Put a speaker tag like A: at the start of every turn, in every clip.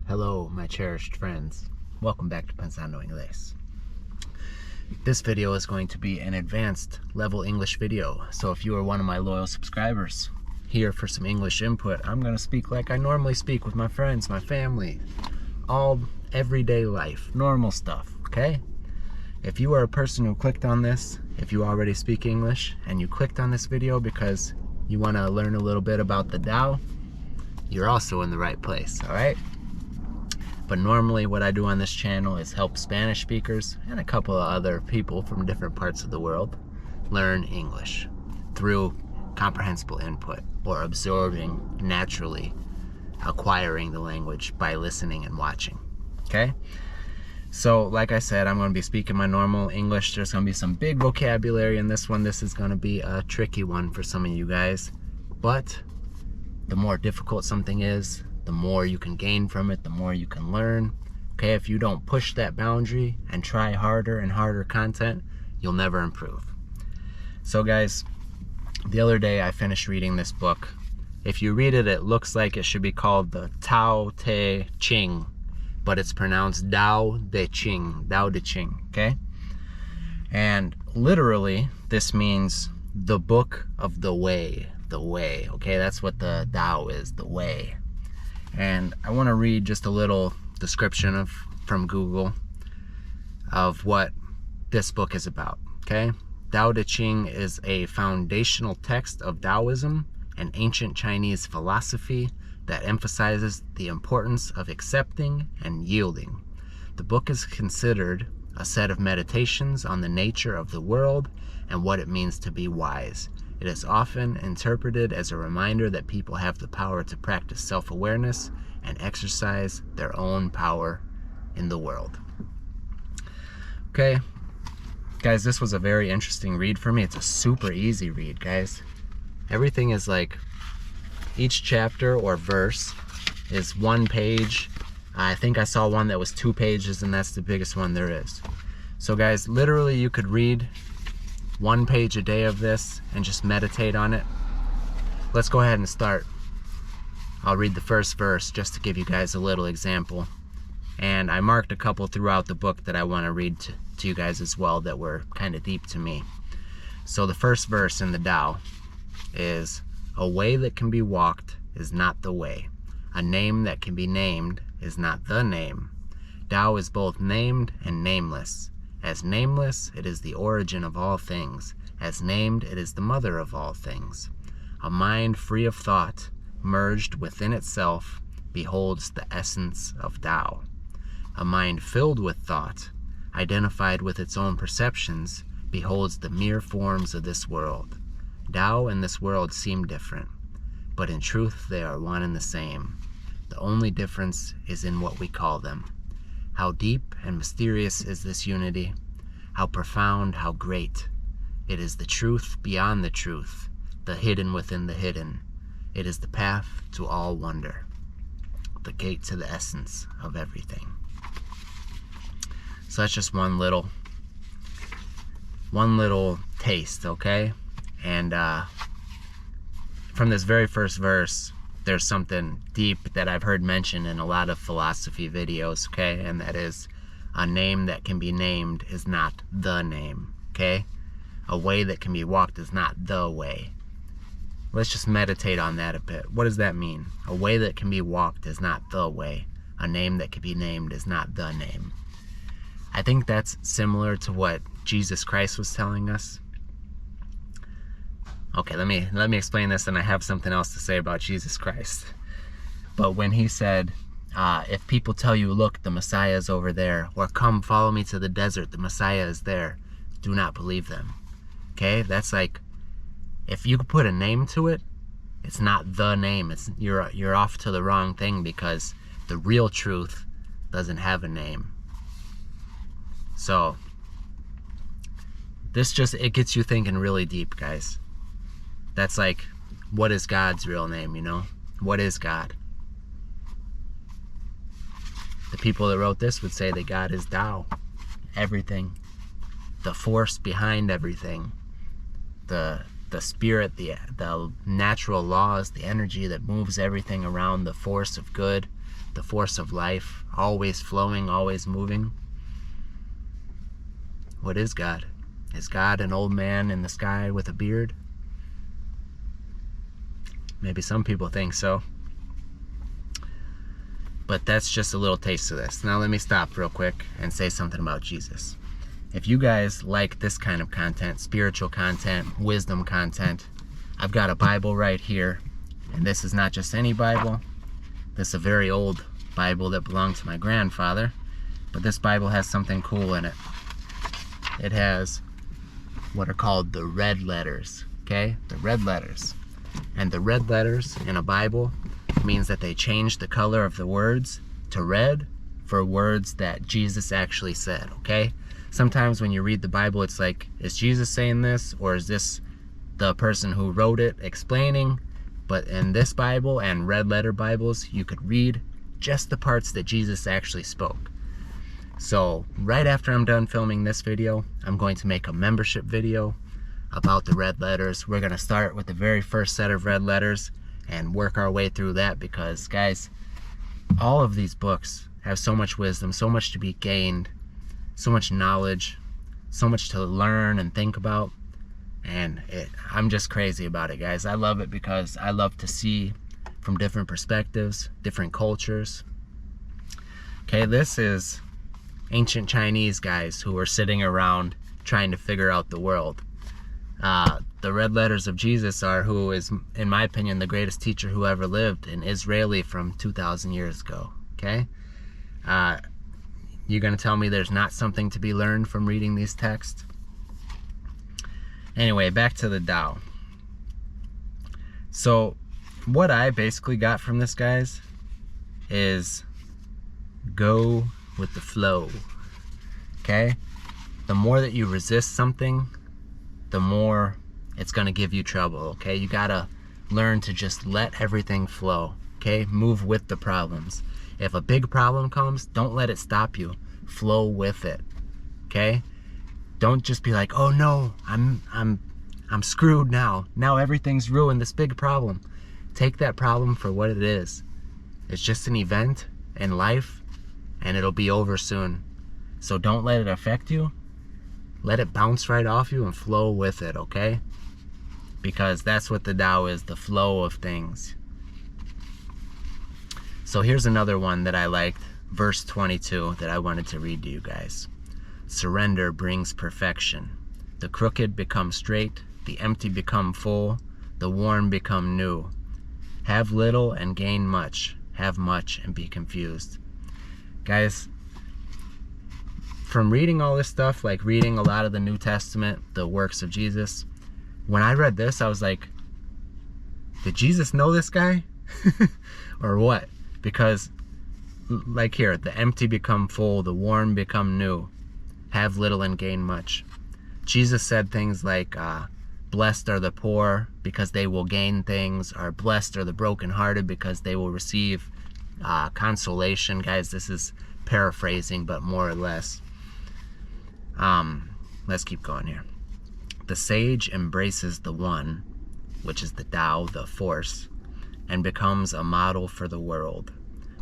A: Hello, my cherished friends. Welcome back to Pensando Inglés. This video is going to be an advanced level English video. So if you are one of my loyal subscribers here for some English input, I'm going to speak like I normally speak with my friends, my family, all everyday life, normal stuff, okay? If you are a person who clicked on this, if you already speak English, and you clicked on this video because you want to learn a little bit about the Tao, you're also in the right place, all right? But normally what I do on this channel is help Spanish speakers and a couple of other people from different parts of the world learn English through comprehensible input or absorbing, naturally acquiring the language by listening and watching, okay? So like I said, I'm going to be speaking my normal English. There's going to be some big vocabulary in this one. This is going to be a tricky one for some of you guys, but the more difficult something is, the more you can gain from it, the more you can learn. Okay, if you don't push that boundary and try harder and harder content, you'll never improve. So guys, the other day I finished reading this book. If you read it, it looks like it should be called the Tao Te Ching, but it's pronounced Tao Te Ching, Tao Te Ching, okay? And literally, this means the book of the way, okay? That's what the Tao is, the way. And I want to read just a little description from Google of what this book is about, okay? Tao Te Ching is a foundational text of Taoism, an ancient Chinese philosophy that emphasizes the importance of accepting and yielding. The book is considered a set of meditations on the nature of the world and what it means to be wise. It is often interpreted as a reminder that people have the power to practice self-awareness and exercise their own power in the world. Okay, guys, this was a very interesting read for me. It's a super easy read, guys. Everything is like, each chapter or verse is one page. I think I saw one that was 2 pages, and that's the biggest one there is. So guys, literally you could read 1 page a day of this and just meditate on it. Let's go ahead and start. I'll read the first verse just to give you guys a little example. And I marked a couple throughout the book that I want to read to you guys as well that were kind of deep to me. So the first verse in the Tao is, "A way that can be walked is not the way. A name that can be named is not the name. Tao is both named and nameless. As nameless, it is the origin of all things. As named, it is the mother of all things. A mind free of thought, merged within itself, beholds the essence of Tao. A mind filled with thought, identified with its own perceptions, beholds the mere forms of this world. Tao and this world seem different, but in truth they are one and the same. The only difference is in what we call them. How deep and mysterious is this unity? How profound, how great! It is the truth beyond the truth, the hidden within the hidden. It is the path to all wonder, the gate to the essence of everything." So that's just one little taste, okay? And from this very first verse, there's something deep that I've heard mentioned in a lot of philosophy videos, okay? And that is, a name that can be named is not the name, okay? A way that can be walked is not the way. Let's just meditate on that a bit. What does that mean? A way that can be walked is not the way. A name that can be named is not the name. I think that's similar to what Jesus Christ was telling us. Okay, let me explain this, and I have something else to say about Jesus Christ. But when he said, if people tell you, look, the Messiah is over there, or come follow me to the desert, the Messiah is there, do not believe them. Okay, that's like, if you put a name to it, it's not the name. You're off to the wrong thing, because the real truth doesn't have a name. So it gets you thinking really deep, guys. That's like, what is God's real name, you know? What is God? The people that wrote this would say that God is Tao, everything, the force behind everything, the spirit, the natural laws, the energy that moves everything around, the force of good, the force of life, always flowing, always moving. What is God? Is God an old man in the sky with a beard? Maybe some people think so. But that's just a little taste of this. Now let me stop real quick and say something about Jesus. If you guys like this kind of content, spiritual content, wisdom content, I've got a Bible right here. And this is not just any Bible. This is a very old Bible that belonged to my grandfather. But this Bible has something cool in it. It has what are called the red letters. Okay? The red letters. And the red letters in a Bible means that they change the color of the words to red for words that Jesus actually said. Okay? Sometimes when you read the Bible, it's like, is Jesus saying this, or is this the person who wrote it explaining? But in this Bible and red letter Bibles, you could read just the parts that Jesus actually spoke. So right after I'm done filming this video, I'm going to make a membership video about the red letters. We're going to start with the very first set of red letters and work our way through that, because guys, all of these books have so much wisdom, so much to be gained, so much knowledge, so much to learn and think about. And I'm just crazy about it, guys. I love it because I love to see from different perspectives, different cultures. Okay, this is ancient Chinese guys who were sitting around trying to figure out the world. The red letters of Jesus are who is, in my opinion, the greatest teacher who ever lived, an Israeli from 2,000 years ago. Okay? You're going to tell me there's not something to be learned from reading these texts? Anyway, back to the Tao. So, what I basically got from this, guys, is go with the flow. Okay? The more that you resist something, the more it's going to give you trouble. Okay? You got to learn to just let everything flow. Okay? Move with the problems. If a big problem comes, don't let it stop you. Flow with it. Okay? Don't just be like, oh no, I'm screwed now. Now everything's ruined, this big problem. Take that problem for what it is. It's just an event in life, and it'll be over soon. So don't let it affect you. Let it bounce right off you and flow with it, okay? Because that's what the Tao is, the flow of things. So here's another one that I liked, verse 22, that I wanted to read to you guys. Surrender brings perfection. The crooked become straight, the empty become full, the worn become new. Have little and gain much, have much and be confused. Guys, from reading all this stuff, like reading a lot of the New Testament, the works of Jesus, when I read this, I was like, did Jesus know this guy? Or what? Because, like here, the empty become full, the worn become new. Have little and gain much. Jesus said things like, blessed are the poor because they will gain things, or blessed are the brokenhearted because they will receive consolation. Guys, this is paraphrasing, but more or less. Let's keep going here. The sage embraces the one, which is the Tao, the force, and becomes a model for the world.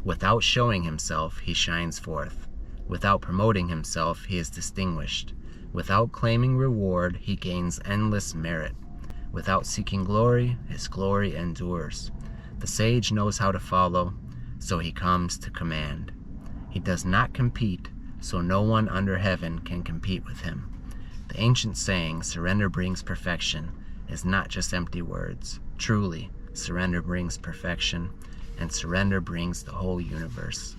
A: Without showing himself, he shines forth. Without promoting himself, he is distinguished. Without claiming reward, he gains endless merit. Without seeking glory, his glory endures. The sage knows how to follow, so he comes to command. He does not compete, so no one under heaven can compete with him. The ancient saying, surrender brings perfection, is not just empty words. Truly, surrender brings perfection, and surrender brings the whole universe.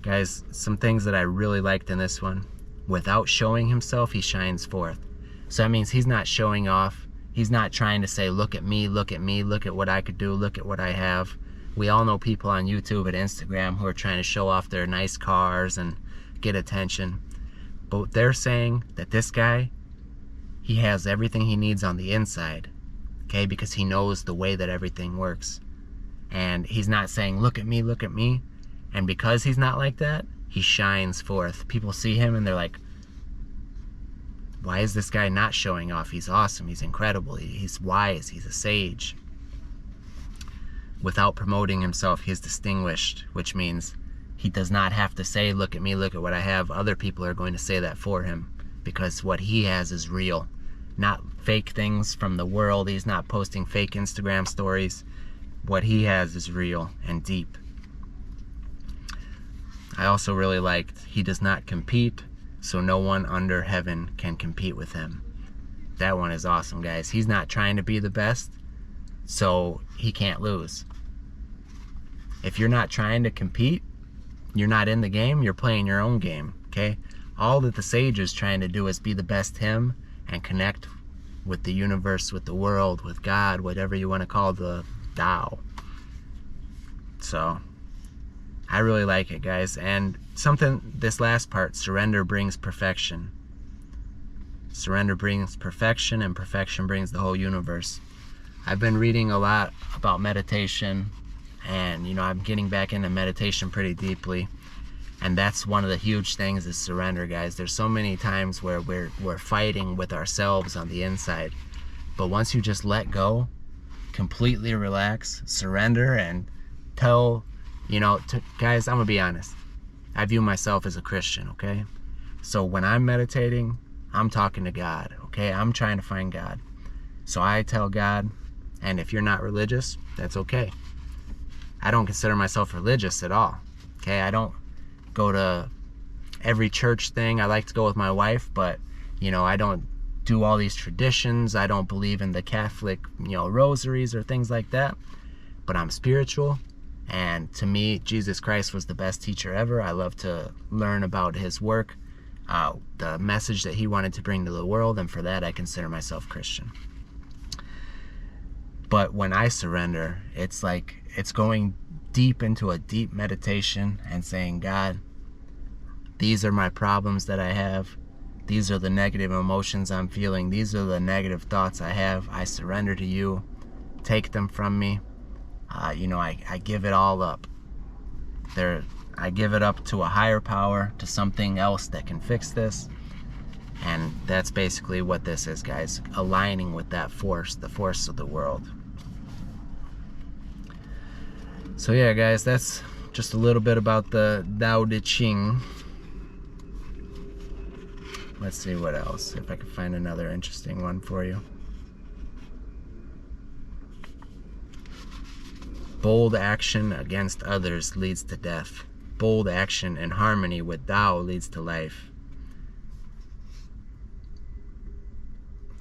A: Guys, some things that I really liked in this one. Without showing himself, he shines forth. So that means he's not showing off. He's not trying to say, look at me, look at me, look at what I could do, look at what I have. We all know people on YouTube and Instagram who are trying to show off their nice cars and get attention. But they're saying that this guy, he has everything he needs on the inside, okay, because he knows the way that everything works. And he's not saying, look at me, look at me. And because he's not like that, he shines forth. People see him and they're like, why is this guy not showing off? He's awesome, he's incredible, he's wise, he's a sage. without promoting himself, he's distinguished, which means he does not have to say, look at me, look at what I have. Other people are going to say that for him, because what he has is real, not fake things from the world. He's not posting fake Instagram stories. What he has is real and deep. I also really liked, he does not compete, so no one under heaven can compete with him. That one is awesome, guys. He's not trying to be the best, so he can't lose. If you're not trying to compete, you're not in the game, you're playing your own game, okay? All that the sage is trying to do is be the best him and connect with the universe, with the world, with God, whatever you want to call the Tao. So I really like it, guys. And something, this last part, surrender brings perfection. Surrender brings perfection, and perfection brings the whole universe. I've been reading a lot about meditation, and I'm getting back into meditation pretty deeply. And that's one of the huge things is surrender, guys. There's so many times where we're fighting with ourselves on the inside. But once you just let go, completely relax, surrender, and tell, guys, I'm gonna be honest. I view myself as a Christian, okay? So when I'm meditating, I'm talking to God, okay? I'm trying to find God. So I tell God, and if you're not religious, that's okay. I don't consider myself religious at all, okay? I don't go to every church thing. I like to go with my wife, but I don't do all these traditions. I don't believe in the Catholic rosaries or things like that, but I'm spiritual, and to me Jesus Christ was the best teacher ever. I love to learn about his work, the message that he wanted to bring to the world, and for that I consider myself Christian. But when I surrender, it's like it's going deep into a deep meditation and saying, God, these are my problems that I have. These are the negative emotions I'm feeling. These are the negative thoughts I have. I surrender to you. Take them from me. I give it all up. I give it up to a higher power, to something else that can fix this. And that's basically what this is, guys. Aligning with that force, the force of the world. So yeah, guys, that's just a little bit about the Tao Te Ching. Let's see what else, if I can find another interesting one for you. Bold action against others leads to death. Bold action in harmony with Tao leads to life.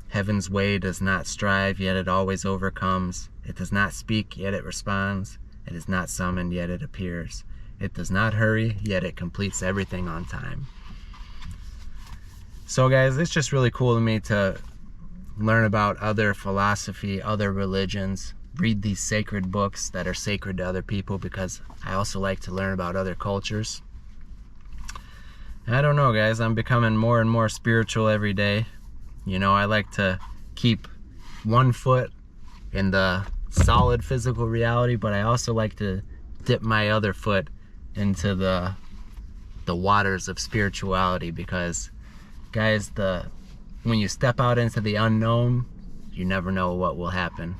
A: Heaven's way does not strive, yet it always overcomes. It does not speak, yet it responds. It is not summoned, yet it appears. It does not hurry, yet it completes everything on time. So guys, it's just really cool to me to learn about other philosophy, other religions, read these sacred books that are sacred to other people, because I also like to learn about other cultures. And I don't know, guys, I'm becoming more and more spiritual every day. I like to keep one foot in the solid physical reality, but I also like to dip my other foot into the waters of spirituality, because guys, when you step out into the unknown, you never know what will happen,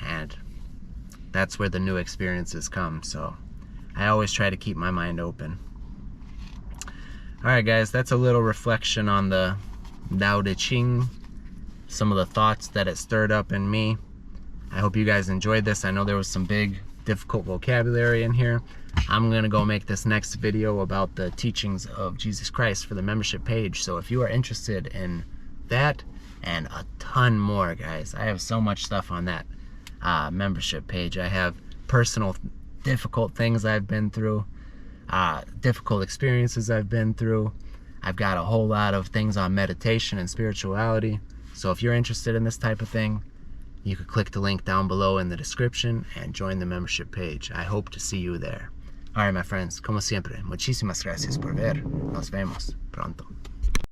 A: and that's where the new experiences come. So I always try to keep my mind open. Alright guys, that's a little reflection on the Tao Te Ching, some of the thoughts that it stirred up in me. I hope you guys enjoyed this. I know there was some big, difficult vocabulary in here. I'm gonna go make this next video about the teachings of Jesus Christ for the membership page. So if you are interested in that and a ton more, guys, I have so much stuff on that membership page. I have personal difficult things I've been through, difficult experiences I've been through. I've got a whole lot of things on meditation and spirituality. So if you're interested in this type of thing, you could click the link down below in the description and join the membership page. I hope to see you there. Alright, my friends, como siempre, muchísimas gracias por ver. Nos vemos pronto.